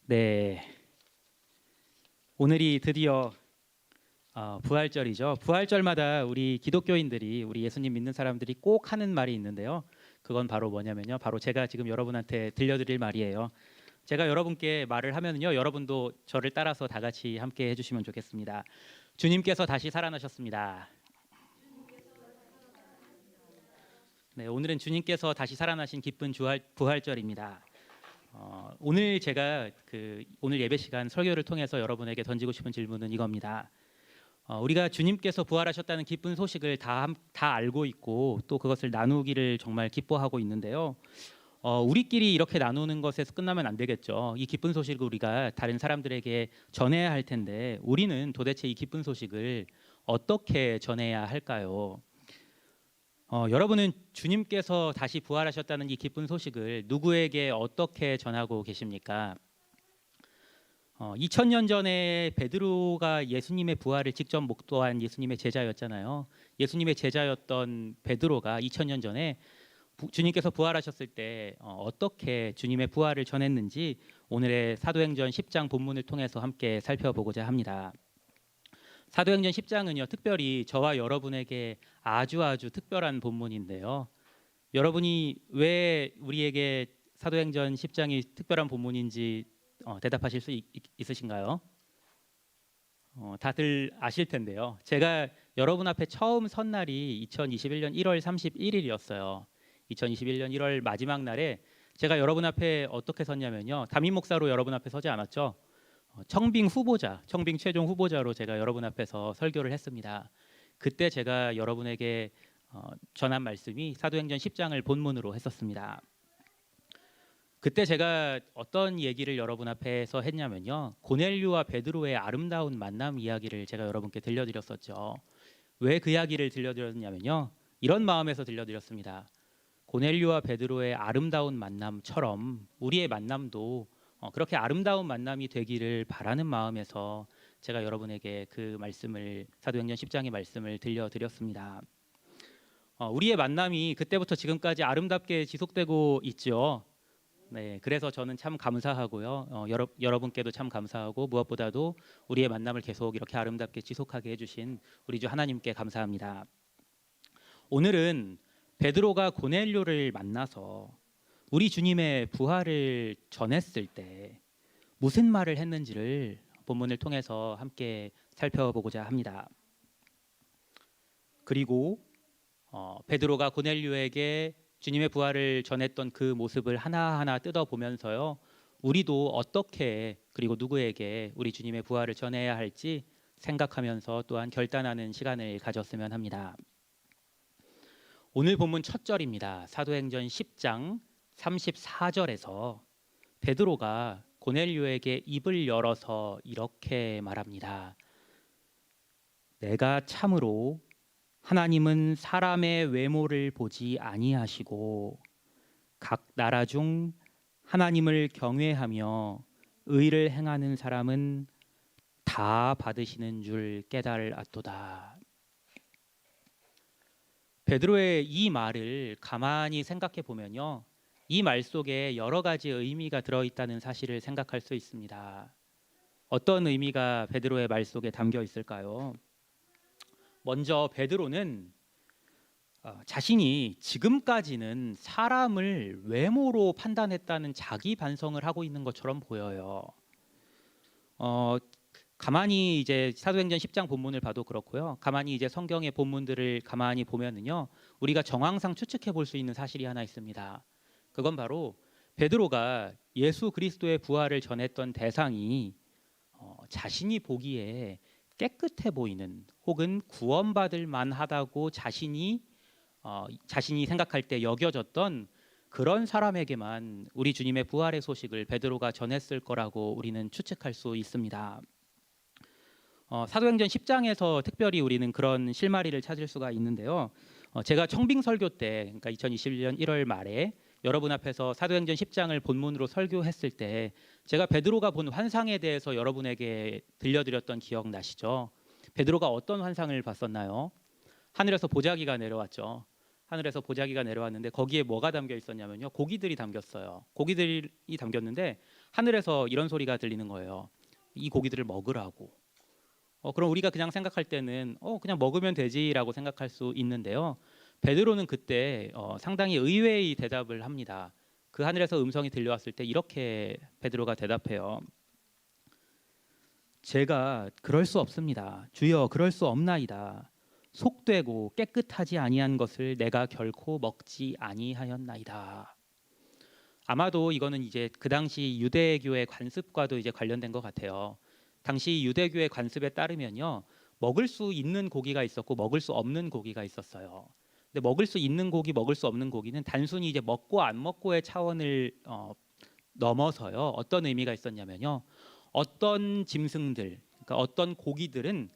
네, 오늘이 드디어 부활절이죠. 부활절마다 우리 기독교인들이, 우리 예수님 믿는 사람들이 꼭 하는 말이 있는데요. 그건 바로 뭐냐면요. 바로 제가 지금 여러분한테 들려드릴 말이에요. 제가 여러분께 말을 하면요, 여러분도 저를 따라서 다 같이 함께 해주시면 좋겠습니다. 주님께서 다시 살아나셨습니다. 네, 오늘은 주님께서 다시 살아나신 기쁜 부활절입니다. 오늘 제가 오늘 예배 시간 설교를 통해서 여러분에게 던지고 싶은 질문은 이겁니다. 우리가 주님께서 부활하셨다는 기쁜 소식을 다 알고 있고 또 그것을 나누기를 정말 기뻐하고 있는데요. 우리끼리 이렇게 나누는 것에서 끝나면 안 되겠죠. 이 기쁜 소식을 우리가 다른 사람들에게 전해야 할 텐데 우리는 도대체 이 기쁜 소식을 어떻게 전해야 할까요? 여러분은 주님께서 다시 부활하셨다는 이 기쁜 소식을 누구에게 어떻게 전하고 계십니까? 2000년 전에 베드로가 예수님의 부활을 직접 목도한 예수님의 제자였잖아요. 예수님의 제자였던 베드로가 2000년 전에 주님께서 부활하셨을 때 어떻게 주님의 부활을 전했는지 오늘의 사도행전 10장 본문을 통해서 함께 살펴보고자 합니다. 사도행전 10장은요, 특별히 저와 여러분에게 아주 특별한 본문인데요. 여러분이 왜 우리에게 사도행전 10장이 특별한 본문인지 대답하실 수 있으신가요? 다들 아실 텐데요. 제가 여러분 앞에 처음 선 날이 2021년 1월 31일이었어요. 2021년 1월 마지막 날에 제가 여러분 앞에 어떻게 섰냐면요. 담임 목사로 여러분 앞에 서지 않았죠. 청빙 최종 후보자로 제가 여러분 앞에서 설교를 했습니다. 그때 제가 여러분에게 전한 말씀이 사도행전 10장을 본문으로 했었습니다. 그때 제가 어떤 얘기를 여러분 앞에서 했냐면요. 고넬료와 베드로의 아름다운 만남 이야기를 제가 여러분께 들려드렸었죠. 왜 그 이야기를 들려드렸냐면요. 이런 마음에서 들려드렸습니다. 고넬료와 베드로의 아름다운 만남처럼 우리의 만남도 그렇게 아름다운 만남이 되기를 바라는 마음에서 제가 여러분에게 그 말씀을 사도행전 10장의 말씀을 들려드렸습니다. 우리의 만남이 그때부터 지금까지 아름답게 지속되고 있죠. 네, 그래서 저는 참 감사하고요. 여러분께도 참 감사하고 무엇보다도 우리의 만남을 계속 이렇게 아름답게 지속하게 해주신 우리 주 하나님께 감사합니다. 오늘은 베드로가 고넬료를 만나서 우리 주님의 부활을 전했을 때 무슨 말을 했는지를 본문을 통해서 함께 살펴보고자 합니다. 그리고 베드로가 고넬료에게 주님의 부활을 전했던 그 모습을 하나하나 뜯어보면서요. 우리도 어떻게 그리고 누구에게 우리 주님의 부활을 전해야 할지 생각하면서 또한 결단하는 시간을 가졌으면 합니다. 오늘 본문 첫 절입니다. 사도행전 10장 34절에서 베드로가 고넬료에게 입을 열어서 이렇게 말합니다. 내가 참으로 하나님은 사람의 외모를 보지 아니하시고 각 나라 중 하나님을 경외하며 의를 행하는 사람은 다 받으시는 줄 깨달았도다. 베드로의 이 말을 가만히 생각해 보면요. 이 말 속에 여러 가지 의미가 들어있다는 사실을 생각할 수 있습니다. 어떤 의미가 베드로의 말 속에 담겨 있을까요? 먼저 베드로는 자신이 지금까지는 사람을 외모로 판단했다는 자기 반성을 하고 있는 것처럼 보여요. 가만히 이제 사도행전 10장 본문을 봐도 그렇고요. 가만히 이제 성경의 본문들을 가만히 보면은요. 우리가 정황상 추측해 볼 수 있는 사실이 하나 있습니다. 그건 바로 베드로가 예수 그리스도의 부활을 전했던 대상이 자신이 보기에 깨끗해 보이는 혹은 구원받을 만하다고 자신이 생각할 때 여겨졌던 그런 사람에게만 우리 주님의 부활의 소식을 베드로가 전했을 거라고 우리는 추측할 수 있습니다. 사도행전 10장에서 특별히 우리는 그런 실마리를 찾을 수가 있는데요. 제가 청빙 설교 때, 그러니까 2021년 1월 말에 여러분 앞에서 사도행전 10장을 본문으로 설교했을 때 제가 베드로가 본 환상에 대해서 여러분에게 들려드렸던 기억 나시죠? 베드로가 어떤 환상을 봤었나요? 하늘에서 보자기가 내려왔죠. 하늘에서 보자기가 내려왔는데 거기에 뭐가 담겨 있었냐면요. 고기들이 담겼어요. 고기들이 담겼는데 하늘에서 이런 소리가 들리는 거예요. 이 고기들을 먹으라고. 그럼 우리가 그냥 생각할 때는 그냥 먹으면 되지라고 생각할 수 있는데요. 베드로는 그때 상당히 의외의 대답을 합니다. 그 하늘에서 음성이 들려왔을 때 이렇게 베드로가 대답해요. 제가 그럴 수 없습니다. 주여, 그럴 수 없나이다. 속되고 깨끗하지 아니한 것을 내가 결코 먹지 아니하였나이다. 아마도 이거는 이제 그 당시 유대교의 관습과도 이제 관련된 것 같아요. 당시 유대교의 관습에 따르면요, 먹을 수 있는 고기가 있었고 먹을 수 없는 고기가 있었어요. 근데 먹을 수 있는 고기, 먹을 수 없는 고기는 단순히 이제 먹고 안 먹고의 차원을 넘어서요. 어떤 의미가 있었냐면요, 어떤 짐승들, 그러니까 어떤 고기들은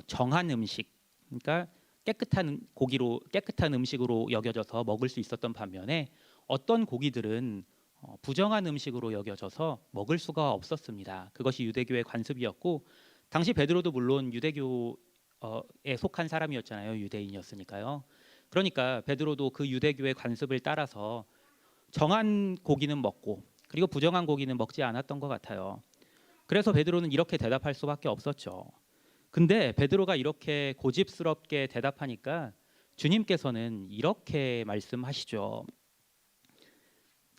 정한 음식, 그러니까 깨끗한 고기로, 깨끗한 음식으로 여겨져서 먹을 수 있었던 반면에 어떤 고기들은 부정한 음식으로 여겨져서 먹을 수가 없었습니다. 그것이 유대교의 관습이었고, 당시 베드로도 물론 유대교에 속한 사람이었잖아요. 유대인이었으니까요. 그러니까 베드로도 그 유대교의 관습을 따라서 정한 고기는 먹고 그리고 부정한 고기는 먹지 않았던 것 같아요. 그래서 베드로는 이렇게 대답할 수밖에 없었죠. 근데 베드로가 이렇게 고집스럽게 대답하니까 주님께서는 이렇게 말씀하시죠.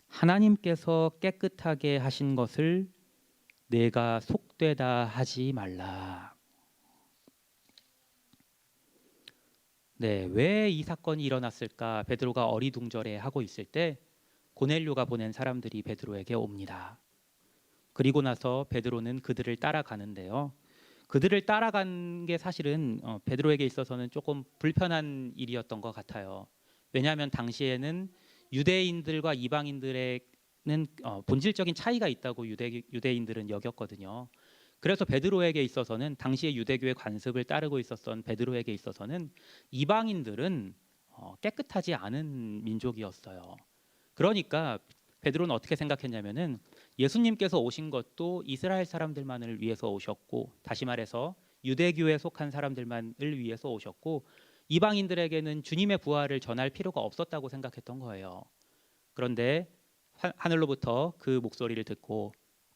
하나님께서 깨끗하게 하신 것을 내가 속되다 하지 말라. 네, 왜 이 사건이 일어났을까? 베드로가 어리둥절해 하고 있을 때 고넬료가 보낸 사람들이 베드로에게 옵니다. 그리고 나서 베드로는 그들을 따라가는데요. 그들을 따라간 게 사실은 베드로에게 있어서는 조금 불편한 일이었던 것 같아요. 왜냐하면 당시에는 유대인들과 이방인들에는 본질적인 차이가 있다고 유대인들은 여겼거든요. 그래서 베드로에게 있어서는 당시의 유대교의 관습을 따르고 있었던 베드로에게 있어서는 이방인들은 깨끗하지 않은 민족이었어요. 그러니까 베드로는 어떻게 생각했냐면은 예수님께서 오신 것도 이스라엘 사람들만을 위해서 오셨고, 다시 말해서 유대교에 속한 사람들만을 위해서 오셨고, 이방인들에게는 주님의 부활을 전할 필요가 없었다고 생각했던 거예요. 그런데 하늘로부터 그 목소리를 듣고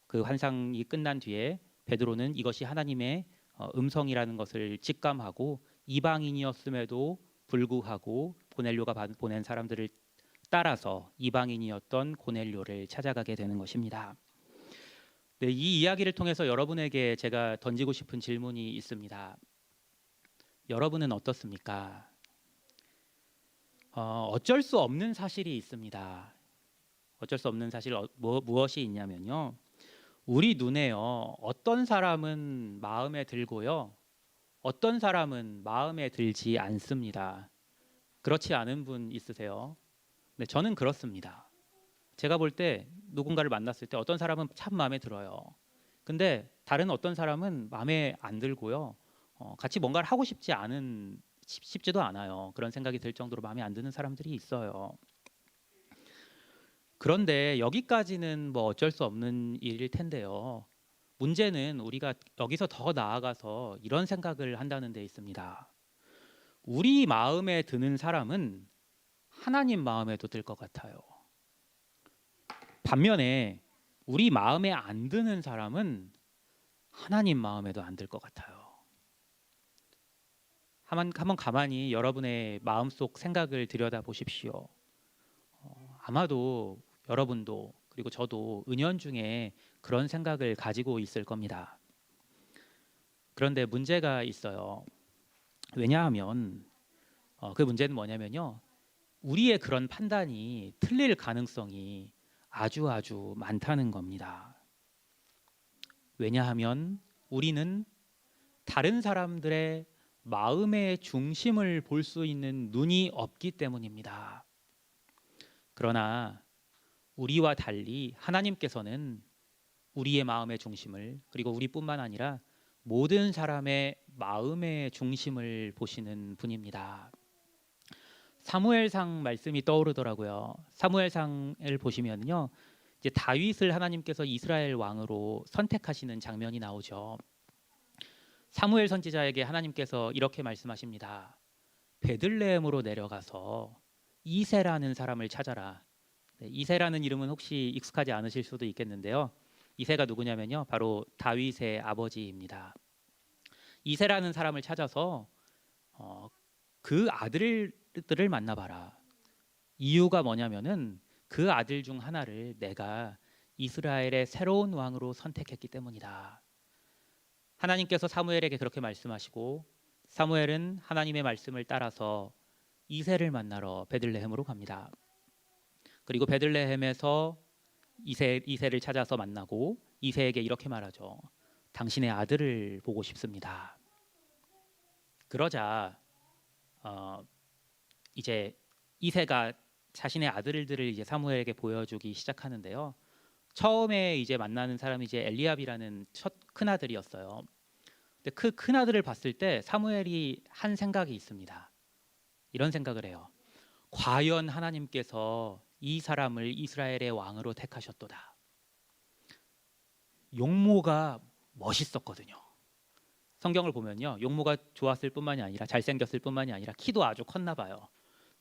그 환상이 끝난 뒤에 베드로는 이것이 하나님의 음성이라는 것을 직감하고 이방인이었음에도 불구하고 고넬료가 보낸 사람들을 따라서 이방인이었던 고넬료를 찾아가게 되는 것입니다. 네, 이 이야기를 통해서 여러분에게 제가 던지고 싶은 질문이 있습니다. 여러분은 어떻습니까? 어쩔 수 없는 사실이 있습니다. 어쩔 수 없는 사실 무엇이 있냐면요. 우리 눈에요. 어떤 사람은 마음에 들고요. 어떤 사람은 마음에 들지 않습니다. 그렇지 않은 분 있으세요? 네, 저는 그렇습니다. 제가 볼 때 누군가를 만났을 때 어떤 사람은 참 마음에 들어요. 근데 다른 어떤 사람은 마음에 안 들고요. 같이 뭔가를 하고 싶지도 않아요. 그런 생각이 들 정도로 마음에 안 드는 사람들이 있어요. 그런데 여기까지는 뭐 어쩔 수 없는 일일 텐데요. 문제는 우리가 여기서 더 나아가서 이런 생각을 한다는 데 있습니다. 우리 마음에 드는 사람은 하나님 마음에도 들 것 같아요. 반면에 우리 마음에 안 드는 사람은 하나님 마음에도 안 들 것 같아요. 한번 가만히 여러분의 마음속 생각을 들여다 보십시오. 아마도 여러분도 그리고 저도 은연중에 그런 생각을 가지고 있을 겁니다. 그런데 문제가 있어요. 왜냐하면 그 문제는 뭐냐면요. 우리의 그런 판단이 틀릴 가능성이 아주 많다는 겁니다. 왜냐하면 우리는 다른 사람들의 마음의 중심을 볼 수 있는 눈이 없기 때문입니다. 그러나 우리와 달리 하나님께서는 우리의 마음의 중심을, 그리고 우리뿐만 아니라 모든 사람의 마음의 중심을 보시는 분입니다. 사무엘상 말씀이 떠오르더라고요. 사무엘상을 보시면요, 이제 다윗을 하나님께서 이스라엘 왕으로 선택하시는 장면이 나오죠. 사무엘 선지자에게 하나님께서 이렇게 말씀하십니다. 베들레헴으로 내려가서 이새라는 사람을 찾아라. 네, 이새라는 이름은 혹시 익숙하지 않으실 수도 있겠는데요. 이새가 누구냐면요, 바로 다윗의 아버지입니다. 이새라는 사람을 찾아서 그 아들들을 만나봐라. 이유가 뭐냐면은 그 아들 중 하나를 내가 이스라엘의 새로운 왕으로 선택했기 때문이다. 하나님께서 사무엘에게 그렇게 말씀하시고 사무엘은 하나님의 말씀을 따라서 이새를 만나러 베들레헴으로 갑니다. 그리고 베들레헴에서 이새를 찾아서 만나고 이새에게 이렇게 말하죠. 당신의 아들을 보고 싶습니다. 그러자 이제 이새가 자신의 아들들을 이제 사무엘에게 보여주기 시작하는데요. 처음에 이제 만나는 사람이 이제 엘리압이라는 첫 큰 아들이었어요. 근데 그 큰 아들을 봤을 때 사무엘이 한 생각이 있습니다. 이런 생각을 해요. 과연 하나님께서 이 사람을 이스라엘의 왕으로 택하셨도다. 용모가 멋있었거든요. 성경을 보면요, 용모가 좋았을 뿐만이 아니라 잘생겼을 뿐만이 아니라 키도 아주 컸나 봐요.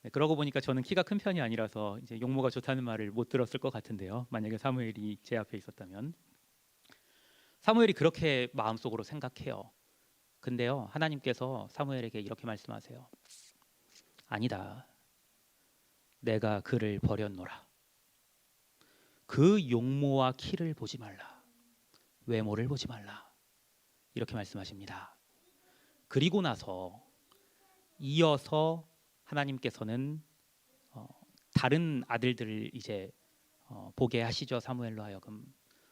네, 그러고 보니까 저는 키가 큰 편이 아니라서 이제 용모가 좋다는 말을 못 들었을 것 같은데요. 만약에 사무엘이 제 앞에 있었다면 사무엘이 그렇게 마음속으로 생각해요. 근데요, 하나님께서 사무엘에게 이렇게 말씀하세요. 아니다. 내가 그를 버렸노라. 그 용모와 키를 보지 말라. 외모를 보지 말라. 이렇게 말씀하십니다. 그리고 나서 이어서 하나님께서는 다른 아들들을 이제 보게 하시죠. 사무엘로 하여금.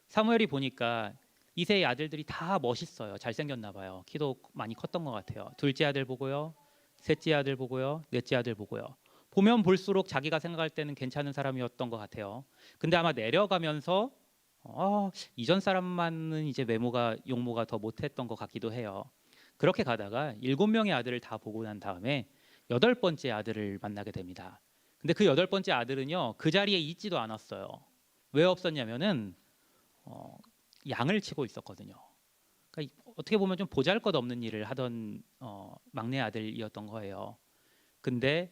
사무엘이 보니까 이새의 아들들이 다 멋있어요. 잘생겼나 봐요. 키도 많이 컸던 것 같아요. 둘째 아들 보고요, 셋째 아들 보고요, 넷째 아들 보고요. 보면 볼수록 자기가 생각할 때는 괜찮은 사람이었던 것 같아요. 근데 아마 내려가면서 이전 사람만은 이제 외모가 용모가 더 못했던 것 같기도 해요. 그렇게 가다가 7명의 아들을 다 보고 난 다음에 8번째 아들을 만나게 됩니다. 근데 그 8번째 아들은요, 그 자리에 있지도 않았어요. 왜 없었냐면은 양을 치고 있었거든요. 그러니까 어떻게 보면 좀 보잘것없는 일을 하던 막내 아들이었던 거예요. 근데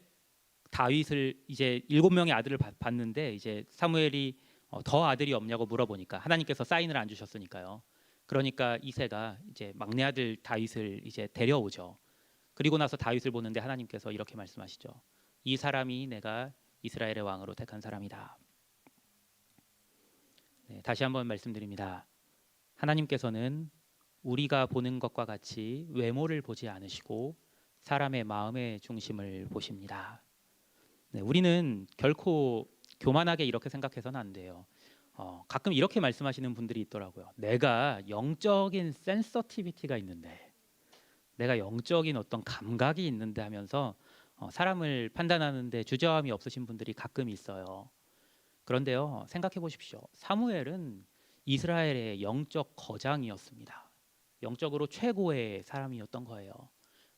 다윗을 이제 7명의 아들을 봤는데 이제 사무엘이 더 아들이 없냐고 물어보니까 하나님께서 사인을 안 주셨으니까요. 그러니까 이새가 이제 막내 아들 다윗을 이제 데려오죠. 그리고 나서 다윗을 보는데 하나님께서 이렇게 말씀하시죠. 이 사람이 내가 이스라엘의 왕으로 택한 사람이다. 네, 다시 한번 말씀드립니다. 하나님께서는 우리가 보는 것과 같이 외모를 보지 않으시고 사람의 마음의 중심을 보십니다. 네, 우리는 결코 교만하게 이렇게 생각해서는 안 돼요. 가끔 이렇게 말씀하시는 분들이 있더라고요. 내가 영적인 센서티비티가 있는데, 내가 영적인 어떤 감각이 있는데 하면서 사람을 판단하는데 주저함이 없으신 분들이 가끔 있어요. 그런데요, 생각해 보십시오. 사무엘은 이스라엘의 영적 거장이었습니다. 영적으로 최고의 사람이었던 거예요.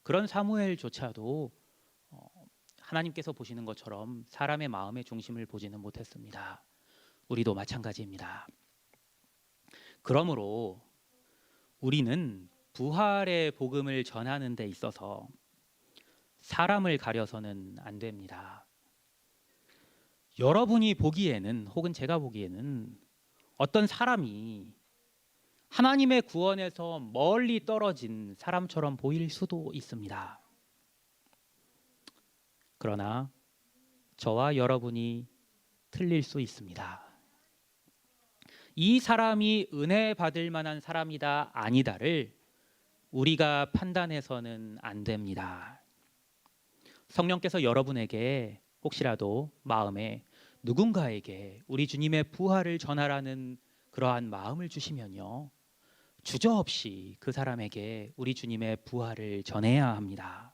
그런 사무엘조차도 하나님께서 보시는 것처럼 사람의 마음의 중심을 보지는 못했습니다. 우리도 마찬가지입니다. 그러므로 우리는 부활의 복음을 전하는 데 있어서 사람을 가려서는 안 됩니다. 여러분이 보기에는 혹은 제가 보기에는 어떤 사람이 하나님의 구원에서 멀리 떨어진 사람처럼 보일 수도 있습니다. 그러나 저와 여러분이 틀릴 수 있습니다. 이 사람이 은혜 받을 만한 사람이다 아니다를 우리가 판단해서는 안 됩니다. 성령께서 여러분에게 혹시라도 마음에 누군가에게 우리 주님의 부활을 전하라는 그러한 마음을 주시면요, 주저없이 그 사람에게 우리 주님의 부활을 전해야 합니다.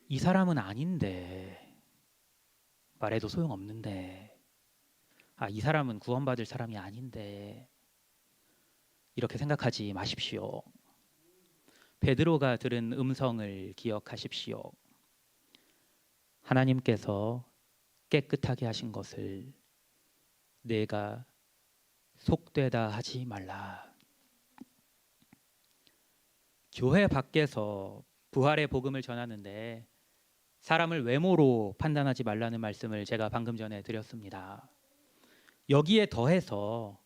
이 사람은 아닌데, 말해도 소용없는데, 이 사람은 구원받을 사람이 아닌데, 이렇게 생각하지 마십시오. 베드로가 들은 음성을 기억하십시오. 하나님께서 깨끗하게 하신 것을 내가 속되다 하지 말라. 교회 밖에서 부활의 복음을 전하는데 사람을 외모로 판단하지 말라는 말씀을 제가 방금 전에 드렸습니다. 여기에 더해서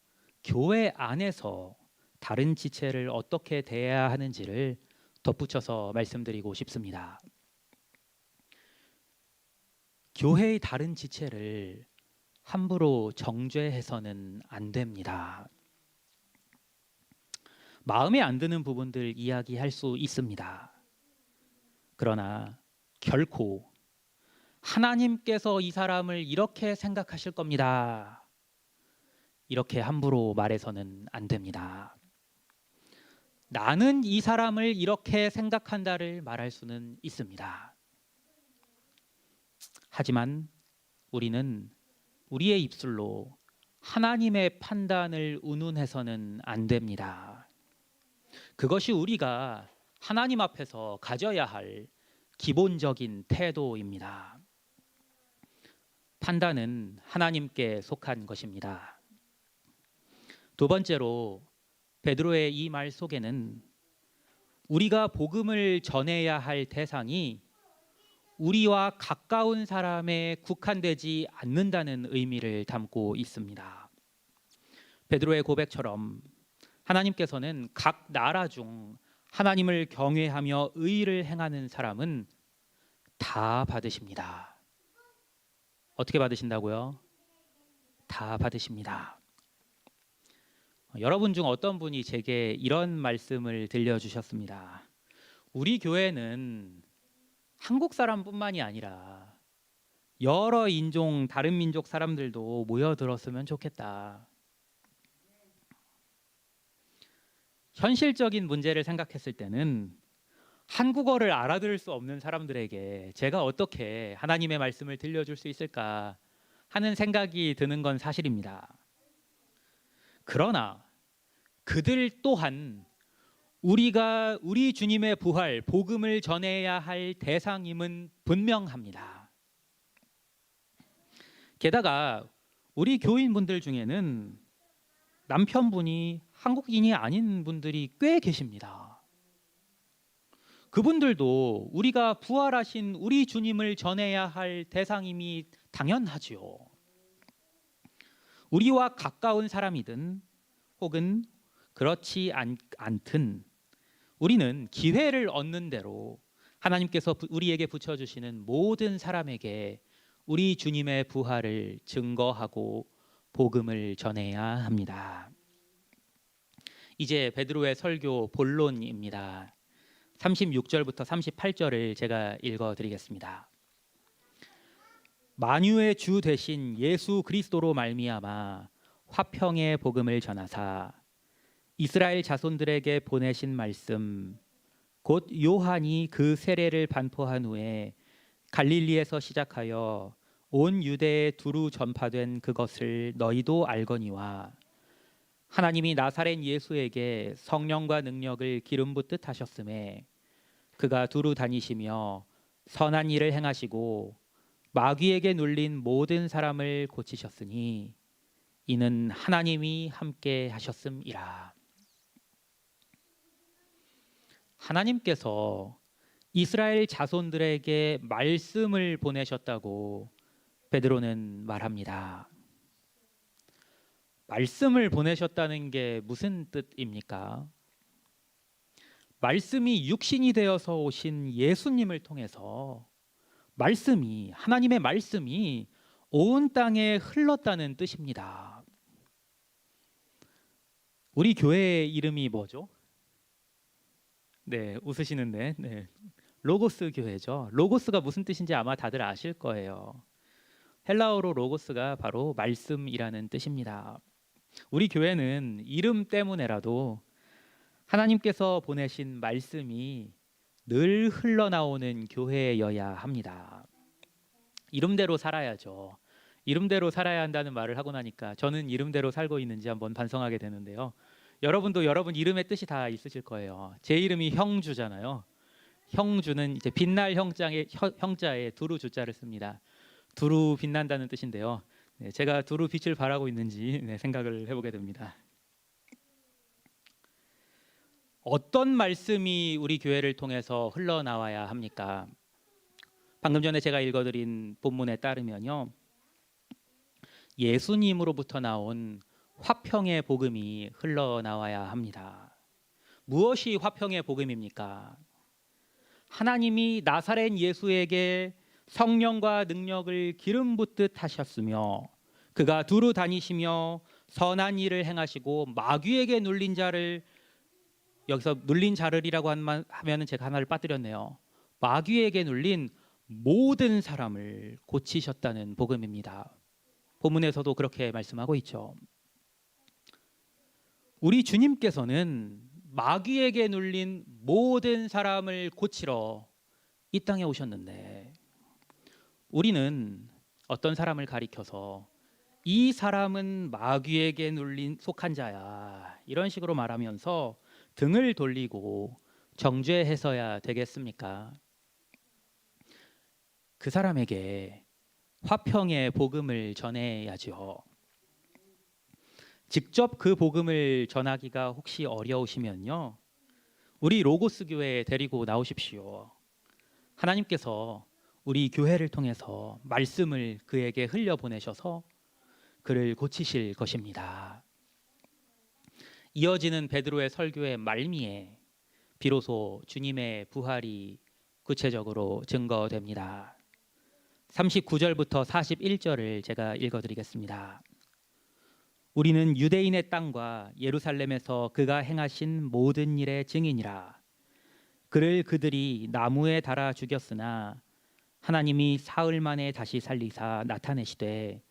교회 안에서 다른 지체를 어떻게 대해야 하는지를 덧붙여서 말씀드리고 싶습니다. 교회의 다른 지체를 함부로 정죄해서는 안 됩니다. 마음에 안 드는 부분들 이야기할 수 있습니다. 그러나 결코 하나님께서 이 사람을 이렇게 생각하실 겁니다. 이렇게 함부로 말해서는 안 됩니다. 나는 이 사람을 이렇게 생각한다를 말할 수는 있습니다. 하지만 우리는 우리의 입술로 하나님의 판단을 운운해서는 안 됩니다. 그것이 우리가 하나님 앞에서 가져야 할 기본적인 태도입니다. 판단은 하나님께 속한 것입니다. 두 번째로 베드로의 이 말 속에는 우리가 복음을 전해야 할 대상이 우리와 가까운 사람에 국한되지 않는다는 의미를 담고 있습니다. 베드로의 고백처럼 하나님께서는 각 나라 중 하나님을 경외하며 의를 행하는 사람은 다 받으십니다. 어떻게 받으신다고요? 다 받으십니다. 여러분 중 어떤 분이 제게 이런 말씀을 들려주셨습니다. 우리 교회는 한국 사람뿐만이 아니라 여러 인종, 다른 민족 사람들도 모여들었으면 좋겠다. 현실적인 문제를 생각했을 때는 한국어를 알아들을 수 없는 사람들에게 제가 어떻게 하나님의 말씀을 들려줄 수 있을까 하는 생각이 드는 건 사실입니다. 그러나 그들 또한 우리가 우리 주님의 부활, 복음을 전해야 할 대상임은 분명합니다. 게다가 우리 교인분들 중에는 남편분이 한국인이 아닌 분들이 꽤 계십니다. 그분들도 우리가 부활하신 우리 주님을 전해야 할 대상임이 당연하지요. 우리와 가까운 사람이든 혹은 그렇지 않든 우리는 기회를 얻는 대로 하나님께서 우리에게 붙여주시는 모든 사람에게 우리 주님의 부활을 증거하고 복음을 전해야 합니다. 이제 베드로의 설교 본론입니다. 36절부터 38절을 제가 읽어드리겠습니다. 만유의 주 되신 예수 그리스도로 말미암아 화평의 복음을 전하사 이스라엘 자손들에게 보내신 말씀 곧 요한이 그 세례를 반포한 후에 갈릴리에서 시작하여 온 유대에 두루 전파된 그것을 너희도 알거니와 하나님이 나사렛 예수에게 성령과 능력을 기름 붓듯 하셨음에 그가 두루 다니시며 선한 일을 행하시고 마귀에게 눌린 모든 사람을 고치셨으니 이는 하나님이 함께 하셨음이라. 하나님께서 이스라엘 자손들에게 말씀을 보내셨다고 베드로는 말합니다. 말씀을 보내셨다는 게 무슨 뜻입니까? 말씀이 육신이 되어서 오신 예수님을 통해서 하나님의 말씀이 온 땅에 흘렀다는 뜻입니다. 우리 교회의 이름이 뭐죠? 네, 웃으시는데, 네, 로고스 교회죠. 로고스가 무슨 뜻인지 아마 다들 아실 거예요. 헬라어로 로고스가 바로 말씀이라는 뜻입니다. 우리 교회는 이름 때문에라도 하나님께서 보내신 말씀이 늘 흘러나오는 교회여야 합니다. 이름대로 살아야죠. 이름대로 살아야 한다는 말을 하고 나니까 저는 이름대로 살고 있는지 한번 반성하게 되는데요. 여러분도 여러분 이름의 뜻이 다 있으실 거예요. 제 이름이 형주잖아요. 형주는 이제 빛날 형자에 두루 주자를 씁니다. 두루 빛난다는 뜻인데요. 네, 제가 두루 빛을 발하고 있는지 생각을 해보게 됩니다. 어떤 말씀이 우리 교회를 통해서 흘러나와야 합니까? 방금 전에 제가 읽어드린 본문에 따르면요, 예수님으로부터 나온 화평의 복음이 흘러나와야 합니다. 무엇이 화평의 복음입니까? 하나님이 나사렛 예수에게 성령과 능력을 기름 붓듯 하셨으며 그가 두루 다니시며 선한 일을 행하시고 마귀에게 눌린 자를, 여기서 눌린 자를이라고 하면은 제가 하나를 빠뜨렸네요. 마귀에게 눌린 모든 사람을 고치셨다는 복음입니다. 본문에서도 그렇게 말씀하고 있죠. 우리 주님께서는 마귀에게 눌린 모든 사람을 고치러 이 땅에 오셨는데, 우리는 어떤 사람을 가리켜서 이 사람은 마귀에게 눌린 속한 자야, 이런 식으로 말하면서 등을 돌리고 정죄해서야 되겠습니까? 그 사람에게 화평의 복음을 전해야죠. 직접 그 복음을 전하기가 혹시 어려우시면요, 우리 로고스 교회에 데리고 나오십시오. 하나님께서 우리 교회를 통해서 말씀을 그에게 흘려보내셔서 그를 고치실 것입니다. 이어지는 베드로의 설교의 말미에 비로소 주님의 부활이 구체적으로 증거됩니다. 39절부터 41절을 제가 읽어드리겠습니다. 우리는 유대인의 땅과 예루살렘에서 그가 행하신 모든 일의 증인이라. 그를 그들이 나무에 달아 죽였으나 하나님이 사흘 만에 다시 살리사 나타내시되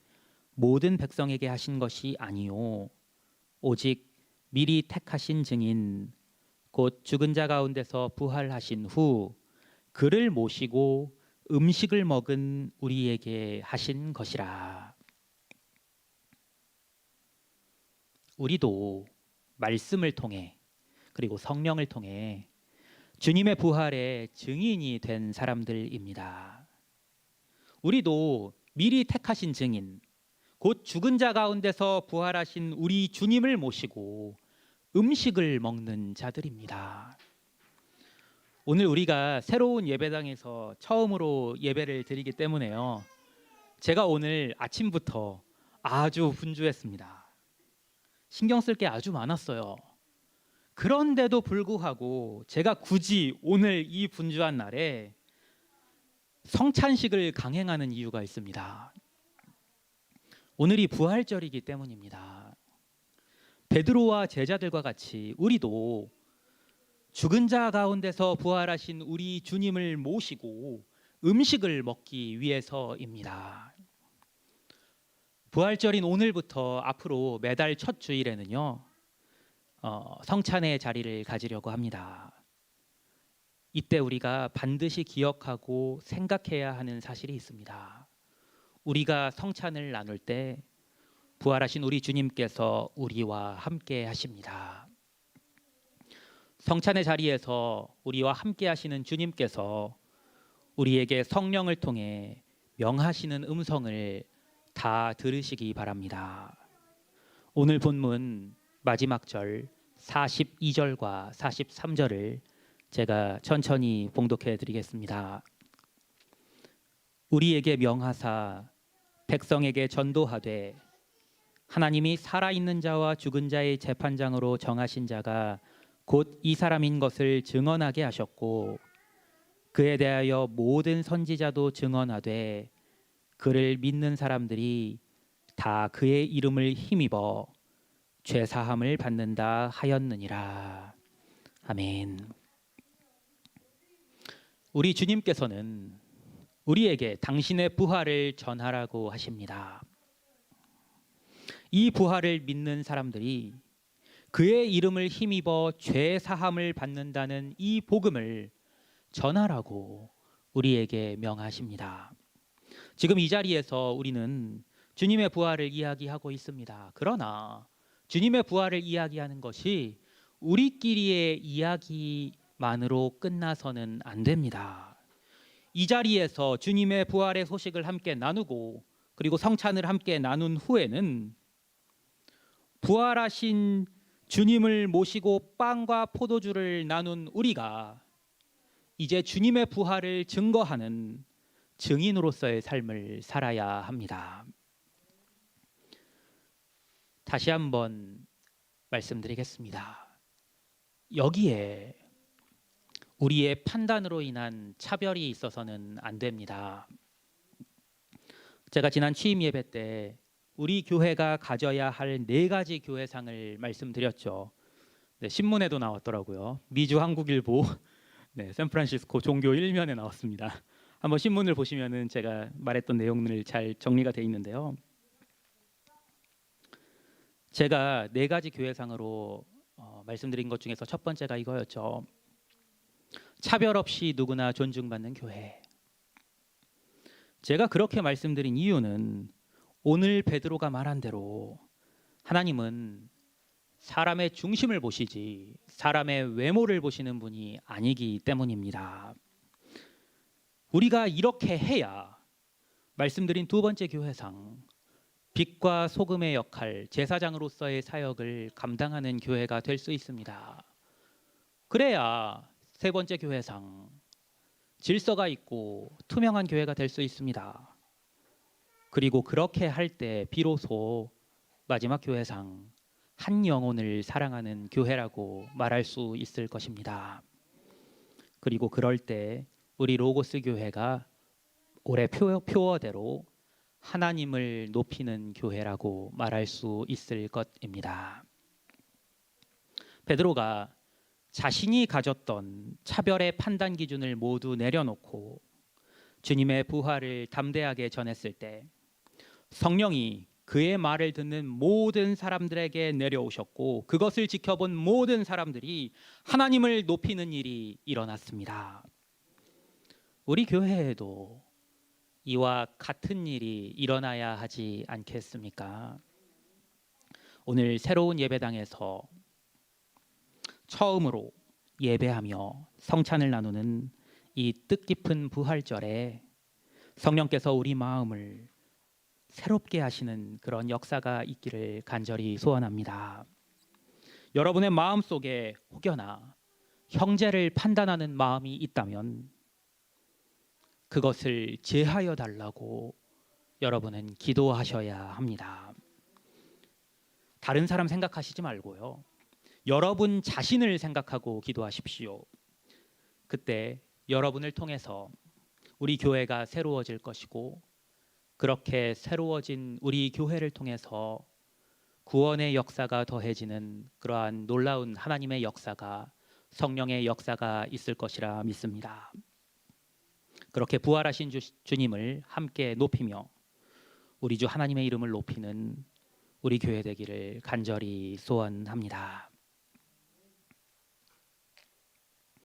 모든 백성에게 하신 것이 아니요 오직 미리 택하신 증인 곧 죽은 자 가운데서 부활하신 후 그를 모시고 음식을 먹은 우리에게 하신 것이라. 우리도 말씀을 통해 그리고 성령을 통해 주님의 부활의 증인이 된 사람들입니다. 우리도 미리 택하신 증인, 곧 죽은 자 가운데서 부활하신 우리 주님을 모시고 음식을 먹는 자들입니다. 오늘 우리가 새로운 예배당에서 처음으로 예배를 드리기 때문에요, 제가 오늘 아침부터 아주 분주했습니다. 신경 쓸 게 아주 많았어요. 그런데도 불구하고 제가 굳이 오늘 이 분주한 날에 성찬식을 강행하는 이유가 있습니다. 오늘이 부활절이기 때문입니다. 베드로와 제자들과 같이 우리도 죽은 자 가운데서 부활하신 우리 주님을 모시고 음식을 먹기 위해서입니다. 부활절인 오늘부터 앞으로 매달 첫 주일에는요, 성찬의 자리를 가지려고 합니다. 이때 우리가 반드시 기억하고 생각해야 하는 사실이 있습니다. 우리가 성찬을 나눌 때 부활하신 우리 주님께서 우리와 함께 하십니다. 성찬의 자리에서 우리와 함께 하시는 주님께서 우리에게 성령을 통해 명하시는 음성을 다 들으시기 바랍니다. 오늘 본문 마지막 절 42절과 43절을 제가 천천히 봉독해 드리겠습니다. 우리에게 명하사 백성에게 전도하되 하나님이 살아있는 자와 죽은 자의 재판장으로 정하신 자가 곧 이 사람인 것을 증언하게 하셨고 그에 대하여 모든 선지자도 증언하되 그를 믿는 사람들이 다 그의 이름을 힘입어 죄 사함을 받는다 하였느니라. 아멘. 우리 주님께서는 우리에게 당신의 부활을 전하라고 하십니다. 이 부활을 믿는 사람들이 그의 이름을 힘입어 죄 사함을 받는다는 이 복음을 전하라고 우리에게 명하십니다. 지금 이 자리에서 우리는 주님의 부활을 이야기하고 있습니다. 그러나 주님의 부활을 이야기하는 것이 우리끼리의 이야기만으로 끝나서는 안 됩니다. 이 자리에서 주님의 부활의 소식을 함께 나누고 그리고 성찬을 함께 나눈 후에는 부활하신 주님을 모시고 빵과 포도주를 나눈 우리가 이제 주님의 부활을 증거하는 증인으로서의 삶을 살아야 합니다. 다시 한번 말씀드리겠습니다. 여기에 우리의 판단으로 인한 차별이 있어서는 안 됩니다. 제가 지난 취임 예배 때 우리 교회가 가져야 할 4가지 교회상을 말씀드렸죠. 네, 신문에도 나왔더라고요. 미주 한국일보, 네, 샌프란시스코 종교 1면에 나왔습니다. 한번 신문을 보시면은 제가 말했던 내용들 잘 정리가 돼 있는데요. 제가 4가지 교회상으로 말씀드린 것 중에서 첫 번째가 이거였죠. 차별 없이 누구나 존중받는 교회. 제가 그렇게 말씀드린 이유는 오늘 베드로가 말한 대로 하나님은 사람의 중심을 보시지 사람의 외모를 보시는 분이 아니기 때문입니다. 우리가 이렇게 해야 말씀드린 2번째 교회상, 빛과 소금의 역할, 제사장으로서의 사역을 감당하는 교회가 될 수 있습니다. 그래야 3번째 교회상, 질서가 있고 투명한 교회가 될 수 있습니다. 그리고 그렇게 할 때 비로소 마지막 교회상, 한 영혼을 사랑하는 교회라고 말할 수 있을 것입니다. 그리고 그럴 때 우리 로고스 교회가 올해 표어대로 하나님을 높이는 교회라고 말할 수 있을 것입니다. 베드로가 자신이 가졌던 차별의 판단 기준을 모두 내려놓고 주님의 부활을 담대하게 전했을 때 성령이 그의 말을 듣는 모든 사람들에게 내려오셨고 그것을 지켜본 모든 사람들이 하나님을 높이는 일이 일어났습니다. 우리 교회에도 이와 같은 일이 일어나야 하지 않겠습니까? 오늘 새로운 예배당에서 처음으로 예배하며 성찬을 나누는 이 뜻깊은 부활절에 성령께서 우리 마음을 새롭게 하시는 그런 역사가 있기를 간절히 소원합니다. 여러분의 마음 속에 혹여나 형제를 판단하는 마음이 있다면 그것을 제하여 달라고 여러분은 기도하셔야 합니다. 다른 사람 생각하시지 말고요. 여러분 자신을 생각하고 기도하십시오. 그때 여러분을 통해서 우리 교회가 새로워질 것이고 그렇게 새로워진 우리 교회를 통해서 구원의 역사가 더해지는 그러한 놀라운 하나님의 역사가 성령의 역사가 있을 것이라 믿습니다. 그렇게 부활하신 주님을 함께 높이며 우리 주 하나님의 이름을 높이는 우리 교회 되기를 간절히 소원합니다.